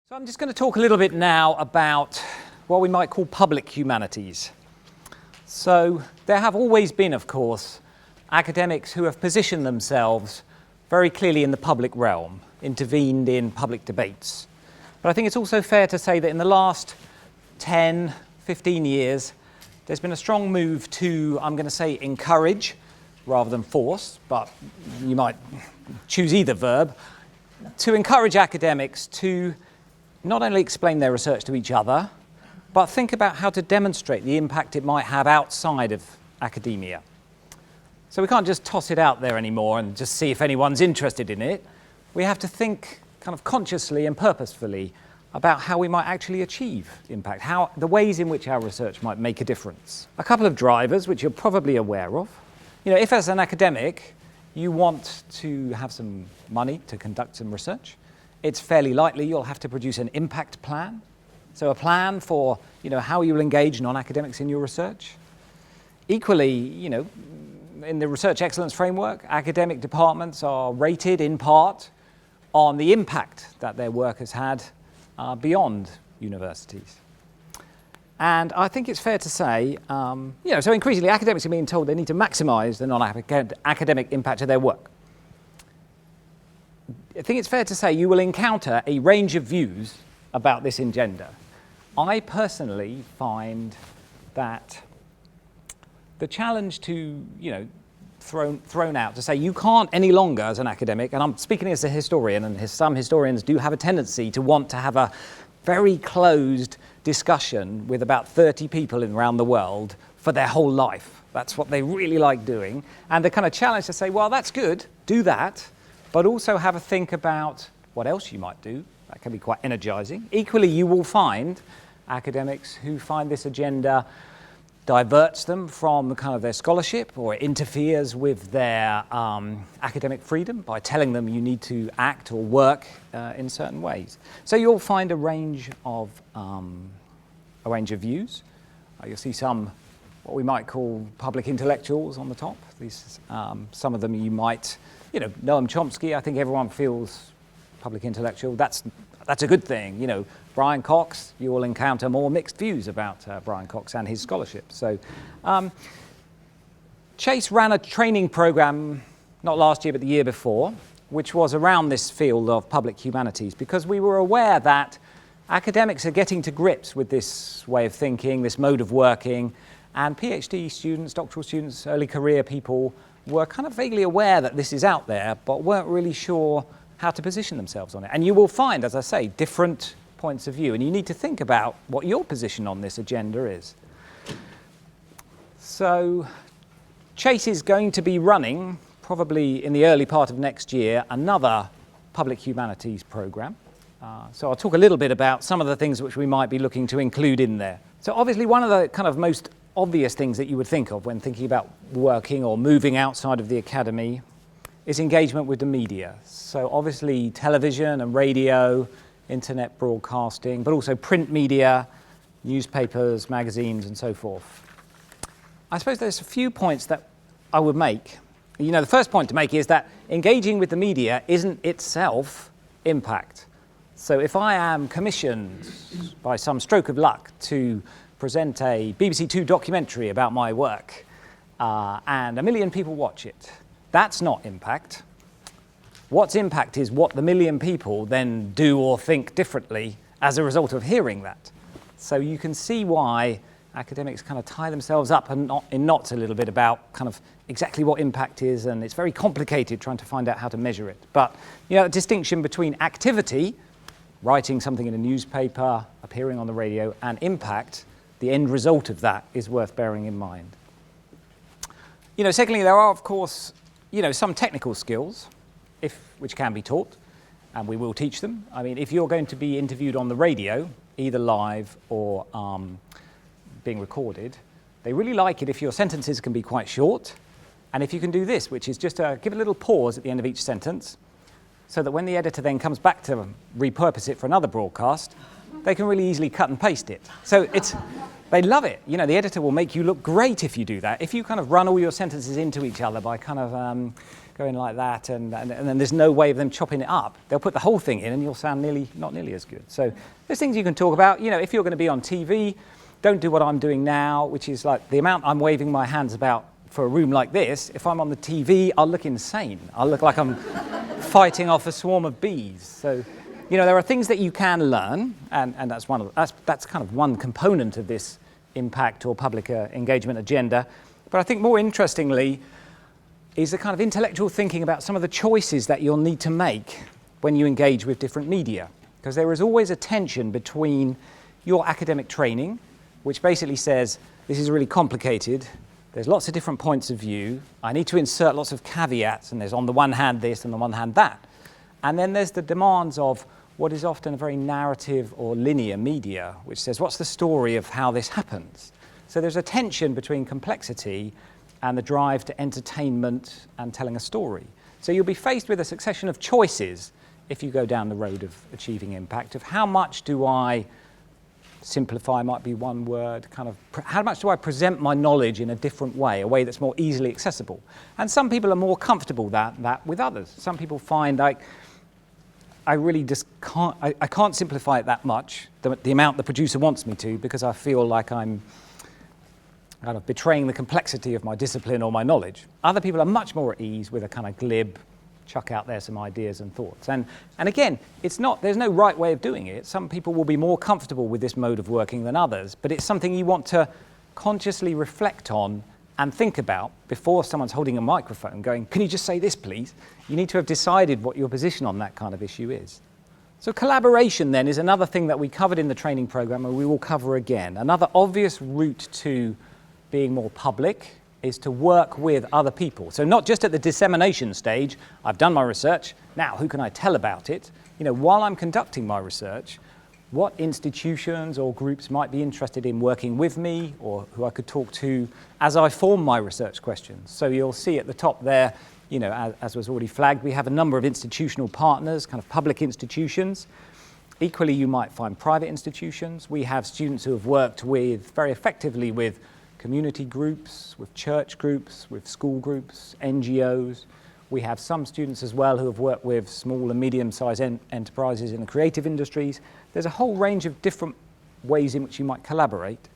So I'm just going to talk a little bit now about what we might call public humanities. So there have always been, of course, academics who have positioned themselves very clearly in the public realm, intervened in public debates. But I think it's also fair to say that in the last 10, 15 years, there's been a strong move to, I'm going to say, encourage rather than force, but you might choose either verb, to encourage academics to not only explain their research to each other, but think about how to demonstrate the impact it might have outside of academia. So we can't just toss it out there anymore and just see if anyone's interested in it. We have to think kind of consciously and purposefully about how we might actually achieve impact, how the ways in which our research might make a difference. A couple of drivers which you're probably aware of. You know, if as an academic you want to have some money to conduct some research, it's fairly likely you'll have to produce an impact plan. So a plan for, how you'll engage non-academics in your research. Equally, in the research excellence framework, academic departments are rated in part on the impact that their work has had beyond universities. And I think it's fair to say, so increasingly academics are being told they need to maximize the non-academic impact of their work. I think it's fair to say you will encounter a range of views about this agenda. I personally find that the challenge to, thrown out to say you can't any longer as an academic, and I'm speaking as a historian, and some historians do have a tendency to want to have a very closed discussion with about 30 people around the world for their whole life. That's what they really like doing. And the kind of challenge to say, well, that's good, do that, but also have a think about what else you might do. That can be quite energizing. Equally, you will find academics who find this agenda diverts them from kind of their scholarship or interferes with their academic freedom by telling them you need to act or work in certain ways. So you'll find a range of views. You'll see some what we might call public intellectuals on the top. These, some of them you might, Noam Chomsky. I think everyone feels public intellectual. That's a good thing. Brian Cox, you will encounter more mixed views about Brian Cox and his scholarship. So Chase ran a training program, not last year, but the year before, which was around this field of public humanities, because we were aware that academics are getting to grips with this way of thinking, this mode of working, and PhD students, doctoral students, early career people were kind of vaguely aware that this is out there, but weren't really sure how to position themselves on it. And you will find, as I say, different points of view, and you need to think about what your position on this agenda is. So Chase is going to be running, probably in the early part of next year, another public humanities program. So I'll talk a little bit about some of the things which we might be looking to include in there. So obviously one of the kind of most obvious things that you would think of when thinking about working or moving outside of the academy is engagement with the media. So obviously television and radio, internet broadcasting, but also print media, newspapers, magazines, and so forth. I suppose there's a few points that I would make. The first point to make is that engaging with the media isn't itself impact. So if I am commissioned by some stroke of luck to present a BBC Two documentary about my work, and 1 million people watch it, that's not impact. What's impact is what the 1 million people then do or think differently as a result of hearing that. So you can see why academics kind of tie themselves up in knots a little bit about kind of exactly what impact is, and it's very complicated trying to find out how to measure it. But a distinction between activity, writing something in a newspaper, appearing on the radio, and impact, the end result of that is worth bearing in mind. Secondly, there are, of course, some technical skills which can be taught, and we will teach them. I mean, if you're going to be interviewed on the radio, either live or being recorded, they really like it if your sentences can be quite short, and if you can do this, which is just give a little pause at the end of each sentence, so that when the editor then comes back to repurpose it for another broadcast, they can really easily cut and paste it. So they love it. The editor will make you look great if you do that. If you kind of run all your sentences into each other by kind of going like that, and then there's no way of them chopping it up. They'll put the whole thing in and you'll sound not nearly as good. So there's things you can talk about. You know, if you're going to be on TV, don't do what I'm doing now, which is like the amount I'm waving my hands about for a room like this. If I'm on the TV, I'll look insane. I'll look like I'm fighting off a swarm of bees. So, you know, there are things that you can learn, and that's that's kind of one component of this impact or public engagement agenda. But I think more interestingly is the kind of intellectual thinking about some of the choices that you'll need to make when you engage with different media. Because there is always a tension between your academic training, which basically says, this is really complicated, there's lots of different points of view, I need to insert lots of caveats, and there's on the one hand this and on the one hand that. And then there's the demands of what is often a very narrative or linear media, which says, what's the story of how this happens? So there's a tension between complexity and the drive to entertainment and telling a story. So you'll be faced with a succession of choices if you go down the road of achieving impact, of how much do I simplify, might be one word, kind of how much do I present my knowledge in a different way, a way that's more easily accessible. And some people are more comfortable that with others. Some people find like, I really just can't, I can't simplify it that much, the amount the producer wants me to, because I feel like I'm kind of betraying the complexity of my discipline or my knowledge. Other people are much more at ease with a kind of glib, chuck out there some ideas and thoughts. And again, there's no right way of doing it. Some people will be more comfortable with this mode of working than others, but it's something you want to consciously reflect on and think about before someone's holding a microphone going, can you just say this, please? You need to have decided what your position on that kind of issue is. So collaboration then is another thing that we covered in the training program and we will cover again. Another obvious route to being more public is to work with other people. So not just at the dissemination stage, I've done my research, now who can I tell about it? You know, while I'm conducting my research, what institutions or groups might be interested in working with me or who I could talk to as I form my research questions. So you'll see at the top there, you know, as was already flagged, we have a number of institutional partners, kind of public institutions. Equally, you might find private institutions. We have students who have worked very effectively with community groups, with church groups, with school groups, NGOs. We have some students as well who have worked with small and medium-sized enterprises in the creative industries. There's a whole range of different ways in which you might collaborate,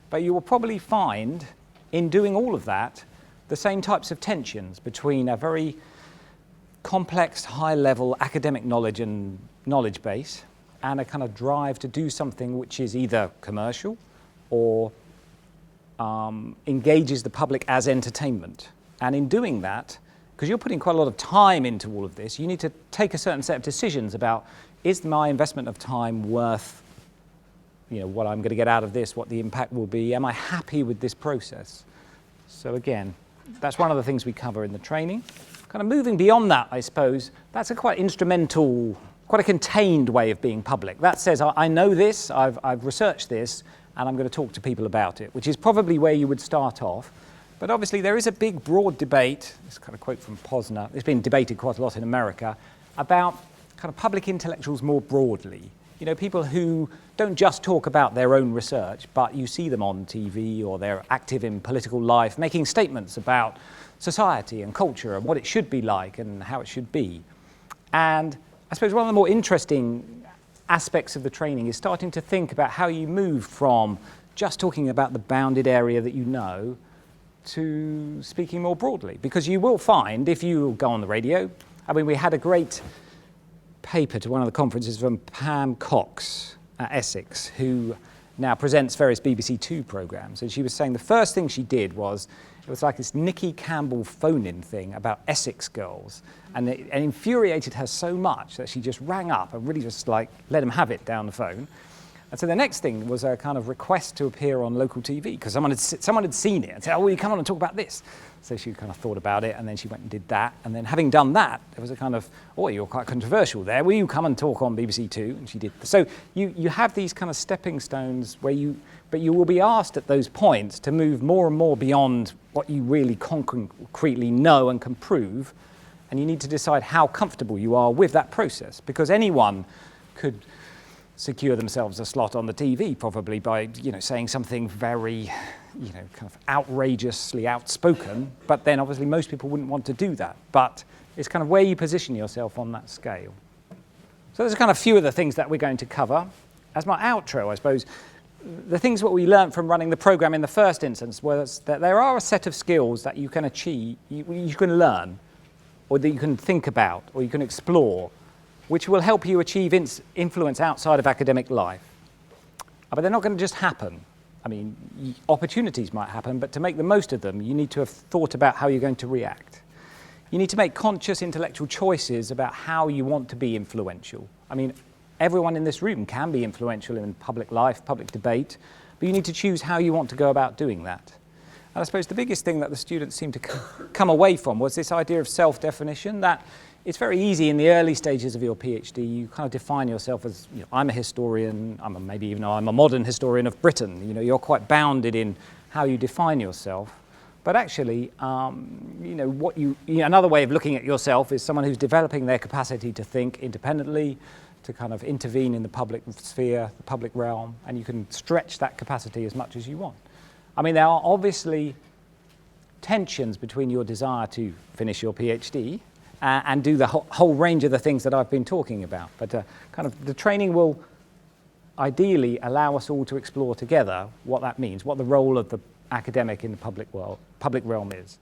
but you will probably find in doing all of that the same types of tensions between a very complex, high-level academic knowledge and knowledge base and a kind of drive to do something which is either commercial or engages the public as entertainment. And in doing that, because you're putting quite a lot of time into all of this, you need to take a certain set of decisions about, is my investment of time worth, you know, what I'm going to get out of this, what the impact will be, am I happy with this process? So again, that's one of the things we cover in the training. Kind of moving beyond that, I suppose, that's a quite instrumental, quite a contained way of being public. That says, I know this, I've researched this, and I'm going to talk to people about it, which is probably where you would start off. But obviously there is a big, broad debate, this kind of quote from Posner, it's been debated quite a lot in America, about kind of public intellectuals more broadly. You know, people who don't just talk about their own research, but you see them on TV or they're active in political life, making statements about society and culture and what it should be like and how it should be. And I suppose one of the more interesting aspects of the training is starting to think about how you move from just talking about the bounded area that you know to speaking more broadly. Because you will find, if you go on the radio, I mean, we had a great paper to one of the conferences from Pam Cox at Essex, who now presents various BBC Two programs. And she was saying the first thing she did was, it was like this Nicky Campbell phone-in thing about Essex girls. And it infuriated her so much that she just rang up and really just like let them have it down the phone. And so the next thing was a kind of request to appear on local TV because someone had seen it and said, oh, will you come on and talk about this? So she kind of thought about it and then she went and did that. And then having done that, there was a kind of, oh, you're quite controversial there. Will you come and talk on BBC Two? And she did. So you have these kind of stepping stones but you will be asked at those points to move more and more beyond what you really concretely know and can prove. And you need to decide how comfortable you are with that process, because anyone could secure themselves a slot on the TV, probably by saying something very kind of outrageously outspoken, but then obviously most people wouldn't want to do that. But it's kind of where you position yourself on that scale. So there's kind of a few of the things that we're going to cover. As my outro, I suppose, the things what we learned from running the program in the first instance was that there are a set of skills that you can achieve, you can learn, or that you can think about, or you can explore, which will help you achieve influence outside of academic life. But they're not going to just happen. I mean, opportunities might happen, but to make the most of them, you need to have thought about how you're going to react. You need to make conscious intellectual choices about how you want to be influential. I mean, everyone in this room can be influential in public life, public debate, but you need to choose how you want to go about doing that. And I suppose the biggest thing that the students seem to come away from was this idea of self-definition, that it's very easy in the early stages of your PhD, you kind of define yourself as, I'm a historian, I'm a modern historian of Britain. You're quite bounded in how you define yourself. But actually, another way of looking at yourself is someone who's developing their capacity to think independently, to kind of intervene in the public sphere, the public realm, and you can stretch that capacity as much as you want. I mean, there are obviously tensions between your desire to finish your PhD and do the whole range of the things that I've been talking about. But kind of the training will ideally allow us all to explore together what that means, what the role of the academic in the public realm is.